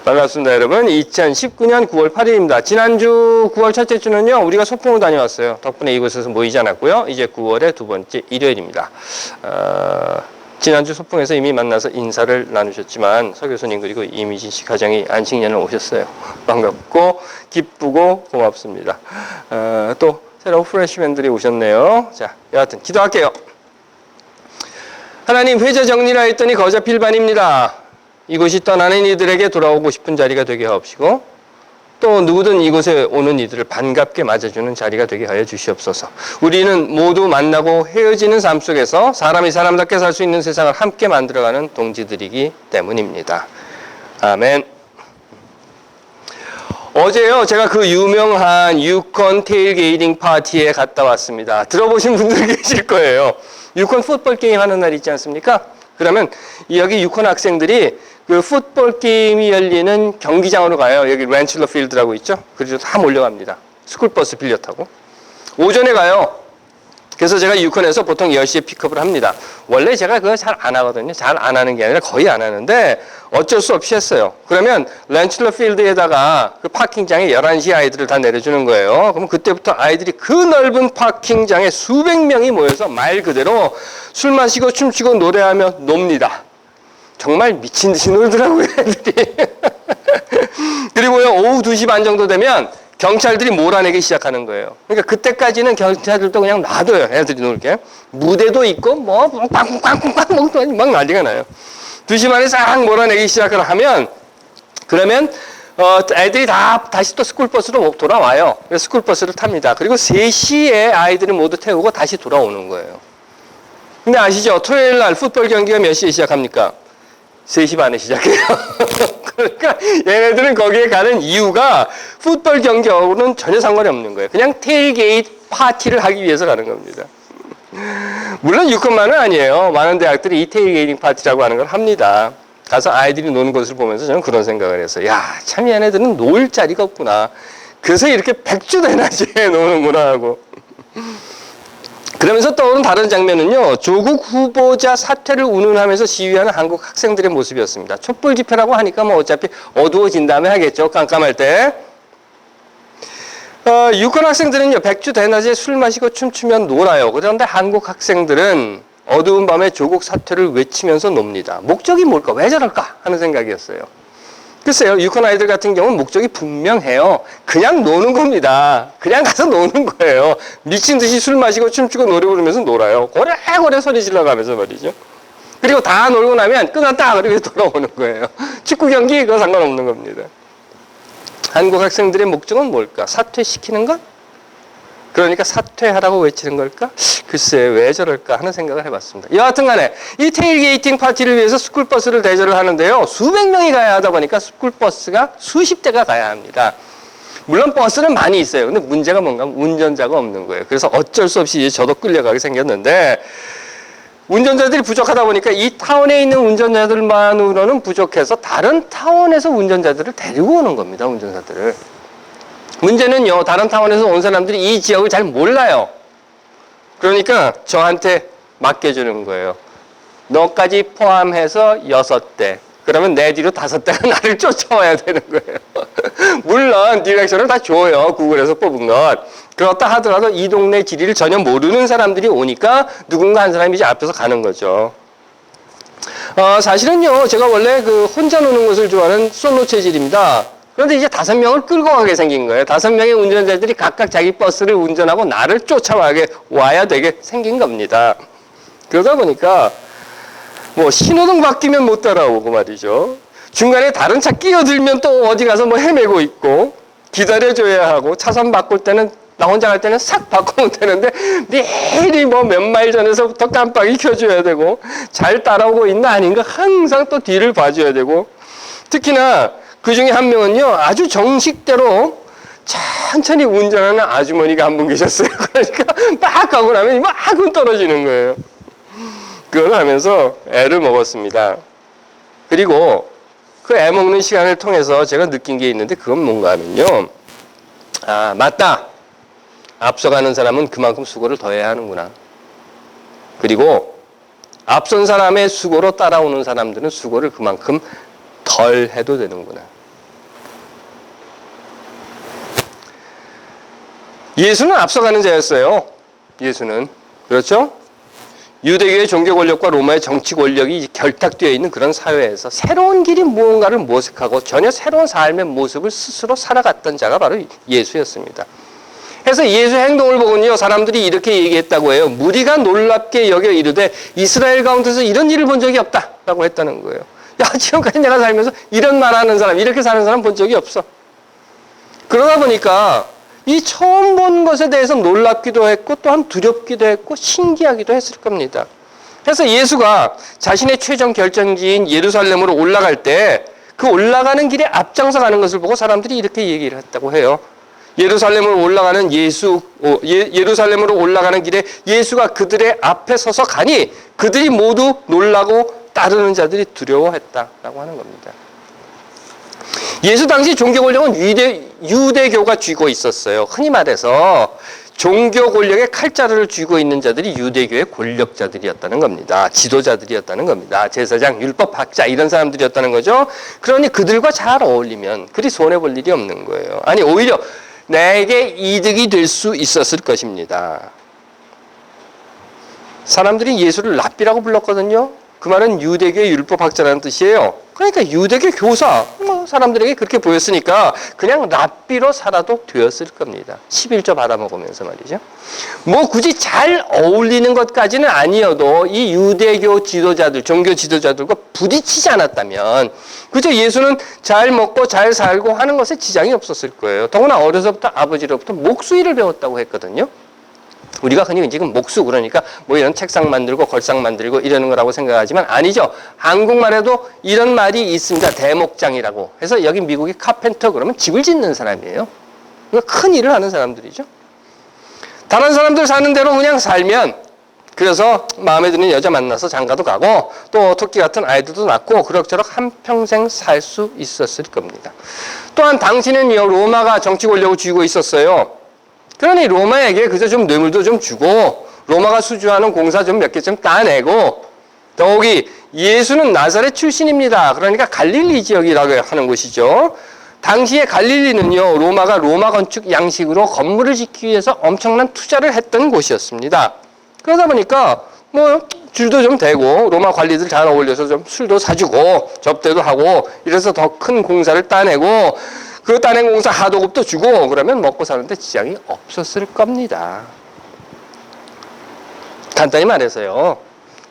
반갑습니다, 여러분. 2019년 9월 8일입니다. 지난주 9월 첫째 주는요, 우리가 소풍을 다녀왔어요. 덕분에 이곳에서 모이지 않았고요. 이제 9월의 두 번째 일요일입니다. 지난주 소풍에서 이미 만나서 인사를 나누셨지만 서 교수님 그리고 이미진 씨 가정이 안식년을 오셨어요. 반갑고 기쁘고 고맙습니다. 또 새로운 프레시맨들이 오셨네요. 자, 여하튼 기도할게요. 하나님, 회자 정리라 했더니 거저 필반입니다. 이곳이 떠나는 이들에게 돌아오고 싶은 자리가 되게 하옵시고 또 누구든 이곳에 오는 이들을 반갑게 맞아주는 자리가 되게 하여 주시옵소서. 우리는 모두 만나고 헤어지는 삶 속에서 사람이 사람답게 살 수 있는 세상을 함께 만들어가는 동지들이기 때문입니다. 아멘. 어제요, 제가 그 유명한 유콘 테일게이팅 파티에 갔다 왔습니다. 들어보신 분들 계실 거예요. 유콘 풋볼 게임 하는 날 있지 않습니까? 그러면 여기 유콘 학생들이 그 풋볼 게임이 열리는 경기장으로 가요. 여기 랜첼러 필드라고 있죠. 그래서 다 몰려갑니다. 스쿨버스 빌려 타고. 오전에 가요. 그래서 제가 유콘에서 보통 10시에 픽업을 합니다. 원래 제가 그거 잘 안 하거든요. 잘 안 하는 게 아니라 거의 안 하는데 어쩔 수 없이 했어요. 그러면 랜첼러 필드에다가 그 파킹장에 11시에 아이들을 다 내려주는 거예요. 그럼 그때부터 아이들이 그 넓은 파킹장에 수백 명이 모여서 말 그대로 술 마시고 춤추고 노래하며 놉니다. 정말 미친 듯이 놀더라고요, 애들이. 그리고요, 오후 2시 반 정도 되면 경찰들이 몰아내기 시작하는 거예요. 그러니까 그때까지는 경찰들도 그냥 놔둬요, 애들이 놀게. 무대도 있고, 뭐, 꽝꽝꽝꽝 막 난리가 나요. 2시 반에 싹 몰아내기 시작을 하면, 그러면, 애들이 다시 또 스쿨버스로 돌아와요. 그래서 스쿨버스를 탑니다. 그리고 3시에 아이들을 모두 태우고 다시 돌아오는 거예요. 근데 아시죠? 토요일 날 풋볼 경기가 몇 시에 시작합니까? 3시 반에 시작해요. 그러니까 얘네들은 거기에 가는 이유가 풋볼 경기하고는 전혀 상관이 없는 거예요. 그냥 테일게이트 파티를 하기 위해서 가는 겁니다. 물론 유콘만은 아니에요. 많은 대학들이 이 테일게이팅 파티라고 하는 걸 합니다. 가서 아이들이 노는 것을 보면서 저는 그런 생각을 했어요. 야, 참 얘네들은 놀 자리가 없구나. 그래서 이렇게 백주대낮에 노는구나 하고. 그러면서 떠오른 다른 장면은요, 조국 후보자 사퇴를 운운하면서 시위하는 한국 학생들의 모습이었습니다. 촛불 집회라고 하니까 뭐 어차피 어두워진 다음에 하겠죠. 깜깜할 때. 유권 학생들은요, 백주 대낮에 술 마시고 춤추면 놀아요. 그런데 한국 학생들은 어두운 밤에 조국 사퇴를 외치면서 놉니다. 목적이 뭘까? 왜 저럴까? 하는 생각이었어요. 글쎄요, 유콘 아이들 같은 경우는 목적이 분명해요. 그냥 노는 겁니다. 그냥 가서 노는 거예요. 미친 듯이 술 마시고 춤추고 노래 부르면서 놀아요. 고래고래 소리 질러가면서 말이죠. 그리고 다 놀고 나면 끝났다! 그리고 돌아오는 거예요. 축구 경기 그거 상관없는 겁니다. 한국 학생들의 목적은 뭘까? 사퇴시키는 것? 그러니까 사퇴하라고 외치는 걸까? 글쎄 왜 저럴까 하는 생각을 해봤습니다. 여하튼 간에 이 테일게이팅 파티를 위해서 스쿨버스를 대절을 하는데요. 수백 명이 가야 하다 보니까 스쿨버스가 수십 대가 가야 합니다. 물론 버스는 많이 있어요. 근데 문제가 뭔가 운전자가 없는 거예요. 그래서 어쩔 수 없이 저도 끌려가게 생겼는데 운전자들이 부족하다 보니까 이 타운에 있는 운전자들만으로는 부족해서 다른 타운에서 운전자들을 데리고 오는 겁니다. 운전자들을. 문제는요, 다른 타운에서 온 사람들이 이 지역을 잘 몰라요. 그러니까 저한테 맡겨주는 거예요. 너까지 포함해서 6대. 그러면 내 뒤로 5대가 나를 쫓아와야 되는 거예요. 물론 디렉션을 다 줘요. 구글에서 뽑은 것. 그렇다 하더라도 이 동네 지리를 전혀 모르는 사람들이 오니까 누군가 한 사람이 이제 앞에서 가는 거죠. 사실은요, 제가 원래 그 혼자 노는 것을 좋아하는 솔로 체질입니다. 그런데 이제 5명을 끌고 가게 생긴 거예요. 5명의 운전자들이 각각 자기 버스를 운전하고 나를 쫓아와게 와야 되게 생긴 겁니다. 그러다 보니까 뭐 신호등 바뀌면 못 따라오고 말이죠. 중간에 다른 차 끼어들면 또 어디 가서 뭐 헤매고 있고 기다려줘야 하고 차선 바꿀 때는 나 혼자 갈 때는 싹 바꾸면 되는데 미리 뭐 몇 마일 전에서부터 깜빡이 켜줘야 되고 잘 따라오고 있나 아닌가 항상 또 뒤를 봐줘야 되고 특히나 그 중에 한 명은요, 아주 정식대로 천천히 운전하는 아주머니가 한 분 계셨어요. 그러니까 막 가고 나면 막 떨어지는 거예요. 그걸 하면서 애를 먹었습니다. 그리고 그 애 먹는 시간을 통해서 제가 느낀 게 있는데 그건 뭔가 하면요. 아, 맞다. 앞서가는 사람은 그만큼 수고를 더 해야 하는구나. 그리고 앞선 사람의 수고로 따라오는 사람들은 수고를 그만큼 덜 해도 되는구나. 예수는 앞서가는 자였어요. 예수는. 그렇죠? 유대교의 종교 권력과 로마의 정치 권력이 결탁되어 있는 그런 사회에서 새로운 길이 무언가를 모색하고 전혀 새로운 삶의 모습을 스스로 살아갔던 자가 바로 예수였습니다. 그래서 예수의 행동을 보고는요, 사람들이 이렇게 얘기했다고 해요. 무리가 놀랍게 여겨 이르되 이스라엘 가운데서 이런 일을 본 적이 없다라고 했다는 거예요. 야, 지금까지 내가 살면서 이런 말하는 사람, 이렇게 사는 사람 본 적이 없어. 그러다 보니까 이 처음 본 것에 대해서 놀랍기도 했고 또한 두렵기도 했고 신기하기도 했을 겁니다. 그래서 예수가 자신의 최종 결정지인 예루살렘으로 올라갈 때 그 올라가는 길에 앞장서 가는 것을 보고 사람들이 이렇게 얘기를 했다고 해요. 예루살렘으로 올라가는 예루살렘으로 올라가는 길에 예수가 그들의 앞에 서서 가니 그들이 모두 놀라고 따르는 자들이 두려워했다라고 하는 겁니다. 예수 당시 종교 권력은 유대교가 쥐고 있었어요. 흔히 말해서 종교 권력의 칼자루를 쥐고 있는 자들이 유대교의 권력자들이었다는 겁니다. 지도자들이었다는 겁니다. 제사장, 율법학자 이런 사람들이었다는 거죠. 그러니 그들과 잘 어울리면 그리 손해볼 일이 없는 거예요. 아니 오히려 내게 이득이 될 수 있었을 것입니다. 사람들이 예수를 랍비라고 불렀거든요. 그 말은 유대교의 율법학자라는 뜻이에요. 그러니까 유대교 교사, 사람들에게 그렇게 보였으니까 그냥 랍비로 살아도 되었을 겁니다. 11조 받아먹으면서 말이죠. 뭐 굳이 잘 어울리는 것까지는 아니어도 이 유대교 지도자들, 종교 지도자들과 부딪히지 않았다면 그저 예수는 잘 먹고 잘 살고 하는 것에 지장이 없었을 거예요. 더구나 어려서부터 아버지로부터 목수일을 배웠다고 했거든요. 우리가 흔히 지금 목수 그러니까 뭐 이런 책상 만들고 걸상 만들고 이러는 거라고 생각하지만 아니죠. 한국말에도 이런 말이 있습니다. 대목장이라고. 그래서 여기 미국이 카펜터 그러면 집을 짓는 사람이에요. 그러니까 큰 일을 하는 saram들이죠. 다른 사람들 사는 대로 그냥 살면 그래서 마음에 드는 여자 만나서 장가도 가고 또 토끼 같은 아이들도 낳고 그럭저럭 한평생 살 수 있었을 겁니다. 또한 당시는요 로마가 정치 권력을 쥐고 있었어요. 그러니 로마에게 그저 좀 뇌물도 좀 주고 로마가 수주하는 공사 좀 몇 개 좀 따내고 더욱이 예수는 나사렛 출신입니다. 그러니까 갈릴리 지역이라고 하는 곳이죠. 당시에 갈릴리는요 로마가 로마 건축 양식으로 건물을 짓기 위해서 엄청난 투자를 했던 곳이었습니다. 그러다 보니까 뭐 줄도 좀 대고 로마 관리들 잘 어울려서 좀 술도 사주고 접대도 하고 이래서 더 큰 공사를 따내고 그 따낸 공사 하도급도 주고 그러면 먹고 사는데 지장이 없었을 겁니다. 간단히 말해서요.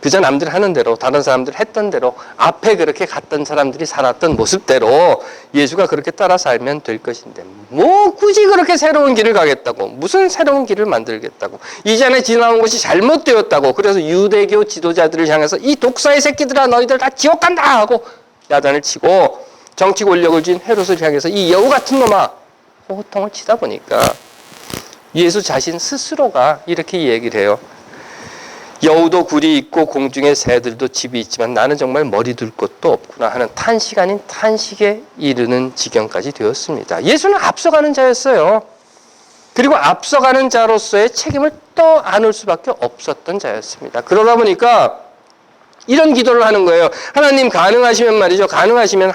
그저 남들 하는 대로 다른 사람들 했던 대로 앞에 그렇게 갔던 사람들이 살았던 모습대로 예수가 그렇게 따라 살면 될 것인데 뭐 굳이 그렇게 새로운 길을 가겠다고 무슨 새로운 길을 만들겠다고 이전에 지나온 것이 잘못되었다고 그래서 유대교 지도자들을 향해서 이 독사의 새끼들아 너희들 다 지옥 간다 하고 야단을 치고 정치 권력을 쥔 헤롯을 향해서 이 여우 같은 놈아 호통을 치다 보니까 예수 자신 스스로가 이렇게 얘기를 해요. 여우도 굴이 있고 공중의 새들도 집이 있지만 나는 정말 머리 둘 곳도 없구나 하는 탄식 아닌 탄식에 이르는 지경까지 되었습니다. 예수는 앞서가는 자였어요. 그리고 앞서가는 자로서의 책임을 떠안을 수밖에 없었던 자였습니다. 그러다 보니까 이런 기도를 하는 거예요. 하나님 가능하시면 말이죠. 가능하시면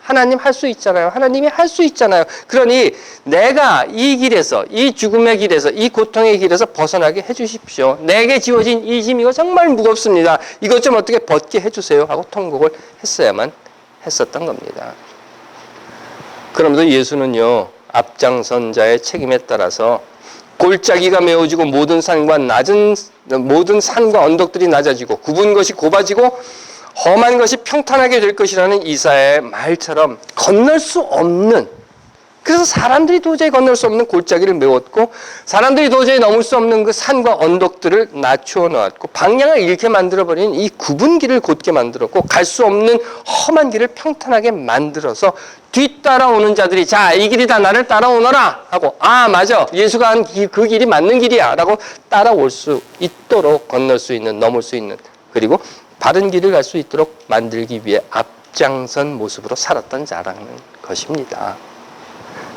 하나님 할 수 있잖아요. 하나님이 할 수 있잖아요. 그러니 내가 이 길에서 이 죽음의 길에서 이 고통의 길에서 벗어나게 해주십시오. 내게 지워진 이 짐 이거 정말 무겁습니다. 이것 좀 어떻게 벗게 해주세요 하고 통곡을 했어야만 했었던 겁니다. 그러면서 예수는요. 앞장선 자의 책임에 따라서 골짜기가 메워지고 모든 산과 언덕들이 낮아지고 굽은 것이 좁아지고 험한 것이 평탄하게 될 것이라는 이사야의 말처럼 건널 수 없는 그래서 사람들이 도저히 건널 수 없는 골짜기를 메웠고 사람들이 도저히 넘을 수 없는 그 산과 언덕들을 낮추어 놓았고 방향을 잃게 만들어버린 이 굽은 길을 곧게 만들었고 갈 수 없는 험한 길을 평탄하게 만들어서 뒤따라오는 자들이 자, 이 길이다 나를 따라오너라 하고 아 맞아 예수가 한 그 길이 맞는 길이야 라고 따라올 수 있도록 건널 수 있는 넘을 수 있는 그리고 바른 길을 갈 수 있도록 만들기 위해 앞장선 모습으로 살았던 자라는 것입니다.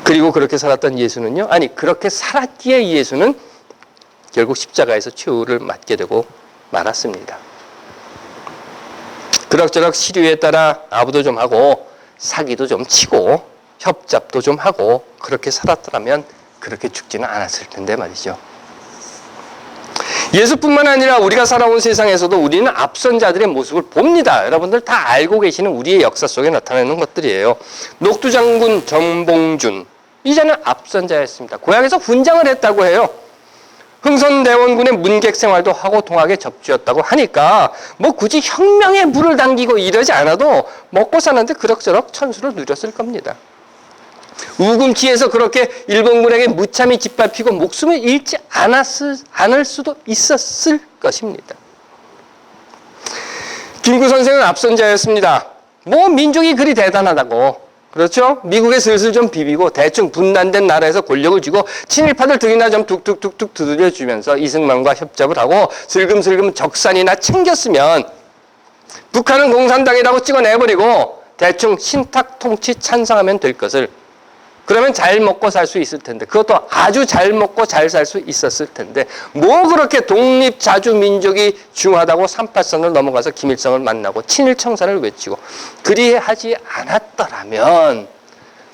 그리고 그렇게 살았던 예수는요. 아니 그렇게 살았기에 예수는 결국 십자가에서 최후를 맞게 되고 말았습니다. 그럭저럭 시류에 따라 아부도 좀 하고 사기도 좀 치고 협잡도 좀 하고 그렇게 살았더라면 그렇게 죽지는 않았을 텐데 말이죠. 예수뿐만 아니라 우리가 살아온 세상에서도 우리는 앞선 자들의 모습을 봅니다. 여러분들 다 알고 계시는 우리의 역사 속에 나타나는 것들이에요. 녹두장군 전봉준, 이자는 앞선 자였습니다. 고향에서 훈장을 했다고 해요. 흥선대원군의 문객 생활도 하고 동학에 접주였다고 하니까 뭐 굳이 혁명에 물을 당기고 이러지 않아도 먹고 사는데 그럭저럭 천수를 누렸을 겁니다. 우금치에서 그렇게 일본군에게 무참히 짓밟히고 목숨을 잃지 않을 수도 있었을 것입니다. 김구 선생은 앞선 자였습니다. 뭐 민족이 그리 대단하다고, 그렇죠? 미국에 슬슬 좀 비비고 대충 분단된 나라에서 권력을 쥐고 친일파들 등이나 좀 툭툭툭툭 두드려주면서 이승만과 협잡을 하고 슬금슬금 적산이나 챙겼으면 북한은 공산당이라고 찍어내버리고 대충 신탁 통치 찬성하면 될 것을, 그러면 잘 먹고 살 수 있을 텐데, 그것도 아주 잘 먹고 잘 살 수 있었을 텐데 뭐 그렇게 독립자주민족이 중하다고 38선을 넘어가서 김일성을 만나고 친일청산을 외치고 그리하지 않았더라면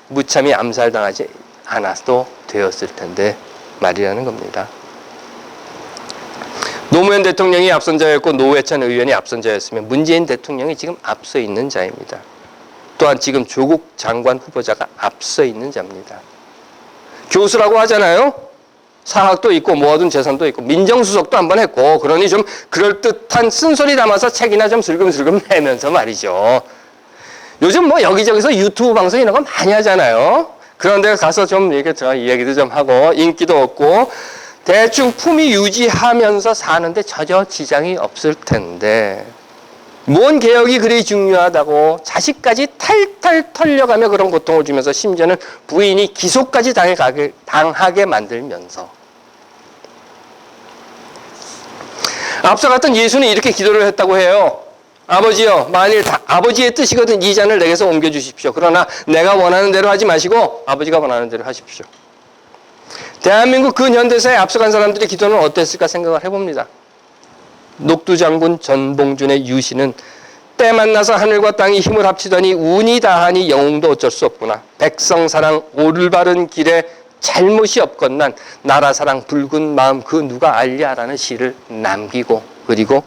무참히 암살당하지 않아도 되었을 텐데 말이라는 겁니다. 노무현 대통령이 앞선 자였고 노회찬 의원이 앞선 자였으면 문재인 대통령이 지금 앞서 있는 자입니다. 또한 지금 조국 장관 후보자가 앞서 있는 자입니다. 교수라고 하잖아요. 사학도 있고 모아둔 재산도 있고 민정수석도 한번 했고, 그러니 좀 그럴듯한 쓴소리 담아서 책이나 좀 슬금슬금 내면서 말이죠. 요즘 뭐 여기저기서 유튜브 방송 이런 거 많이 하잖아요. 그런 데 가서 좀 이야기도 좀 하고 인기도 얻고 대충 품위 유지하면서 사는데 전혀 지장이 없을 텐데, 뭔 개혁이 그리 중요하다고 자식까지 탈탈 털려가며 그런 고통을 주면서 심지어는 부인이 기소까지 당하게 만들면서, 앞서 갔던 예수는 이렇게 기도를 했다고 해요. 아버지여, 만일 아버지의 뜻이거든 이 잔을 내게서 옮겨주십시오. 그러나 내가 원하는 대로 하지 마시고 아버지가 원하는 대로 하십시오. 대한민국 근현대사에 앞서간 사람들의 기도는 어땠을까 생각을 해봅니다. 녹두장군 전봉준의 유시는 때 만나서 하늘과 땅이 힘을 합치더니 운이 다하니 영웅도 어쩔 수 없구나. 백성사랑 올바른 길에 잘못이 없건난 나라사랑 붉은 마음 그 누가 알랴라는 시를 남기고 그리고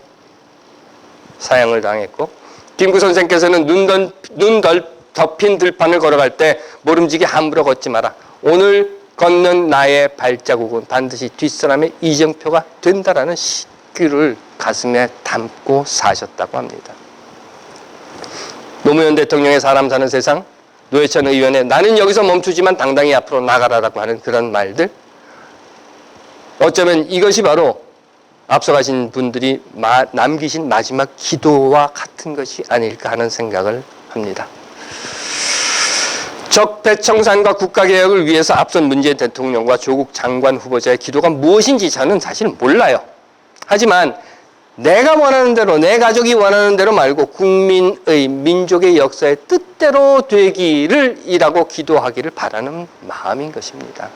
사형을 당했고, 김구 선생께서는 눈 덮인 들판을 걸어갈 때 모름지기 함부로 걷지 마라. 오늘 걷는 나의 발자국은 반드시 뒷사람의 이정표가 된다라는 시를 가슴에 담고 사셨다고 합니다. 노무현 대통령의 사람 사는 세상, 노회찬 의원의 나는 여기서 멈추지만 당당히 앞으로 나가라라고 하는 그런 말들, 어쩌면 이것이 바로 앞서가신 분들이 남기신 마지막 기도와 같은 것이 아닐까 하는 생각을 합니다. 적폐청산과 국가개혁을 위해서 앞선 문재인 대통령과 조국 장관 후보자의 기도가 무엇인지 저는 사실 몰라요. 하지만 내가 원하는 대로, 내 가족이 원하는 대로 말고 국민의, 민족의 역사의 뜻대로 되기를 이라고 기도하기를 바라는 마음인 것입니다.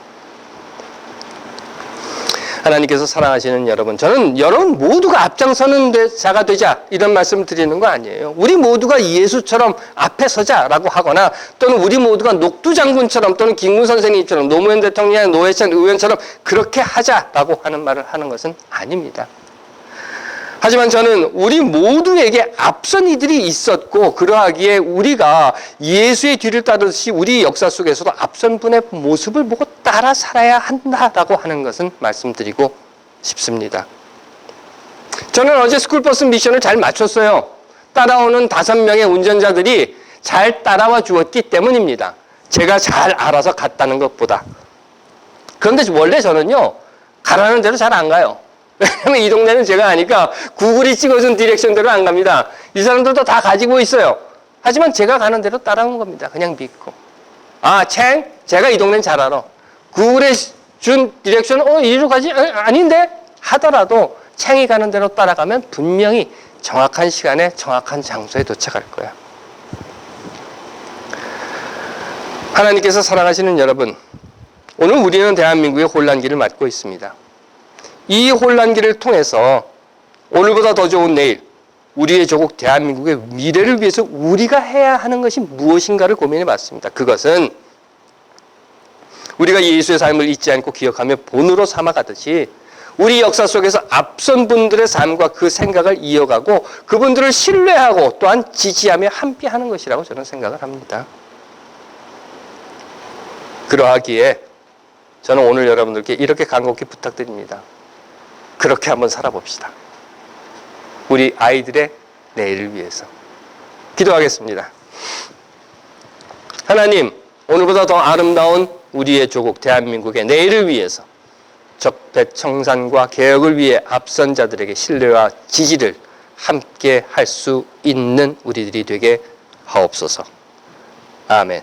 하나님께서 사랑하시는 여러분, 저는 여러분 모두가 앞장서는 자가 되자 이런 말씀을 드리는 거 아니에요. 우리 모두가 예수처럼 앞에 서자라고 하거나, 또는 우리 모두가 녹두장군처럼 또는 김구 선생님처럼 노무현 대통령, 노회찬 의원처럼 그렇게 하자라고 하는 말을 하는 것은 아닙니다. 하지만 저는 우리 모두에게 앞선 이들이 있었고, 그러하기에 우리가 예수의 뒤를 따르듯이 우리 역사 속에서도 앞선 분의 모습을 보고 따라 살아야 한다라고 하는 것은 말씀드리고 싶습니다. 저는 어제 스쿨버스 미션을 잘 마쳤어요. 따라오는 5명의 운전자들이 잘 따라와 주었기 때문입니다. 제가 잘 알아서 갔다는 것보다. 그런데 원래 저는요, 가라는 대로 잘 안 가요. 왜냐면 이 동네는 제가 아니까 구글이 찍어준 디렉션대로 안 갑니다. 이 사람들도 다 가지고 있어요. 하지만 제가 가는 대로 따라온 겁니다. 그냥 믿고. 아, 제가 이 동네는 잘 알아. 구글에 준 디렉션은 이리로 가지? 아닌데? 하더라도 챙이 가는 대로 따라가면 분명히 정확한 시간에 정확한 장소에 도착할 거야. 하나님께서 사랑하시는 여러분, 오늘 우리는 대한민국의 혼란기를 맞고 있습니다. 이 혼란기를 통해서 오늘보다 더 좋은 내일, 우리의 조국 대한민국의 미래를 위해서 우리가 해야 하는 것이 무엇인가를 고민해 봤습니다. 그것은 우리가 예수의 삶을 잊지 않고 기억하며 본으로 삼아가듯이 우리 역사 속에서 앞선 분들의 삶과 그 생각을 이어가고 그분들을 신뢰하고 또한 지지하며 함께하는 것이라고 저는 생각을 합니다. 그러하기에 저는 오늘 여러분들께 이렇게 간곡히 부탁드립니다. 그렇게 한번 살아봅시다. 우리 아이들의 내일을 위해서. 기도하겠습니다. 하나님, 오늘보다 더 아름다운 우리의 조국 대한민국의 내일을 위해서 적폐청산과 개혁을 위해 앞선 자들에게 신뢰와 지지를 함께 할 수 있는 우리들이 되게 하옵소서. 아멘.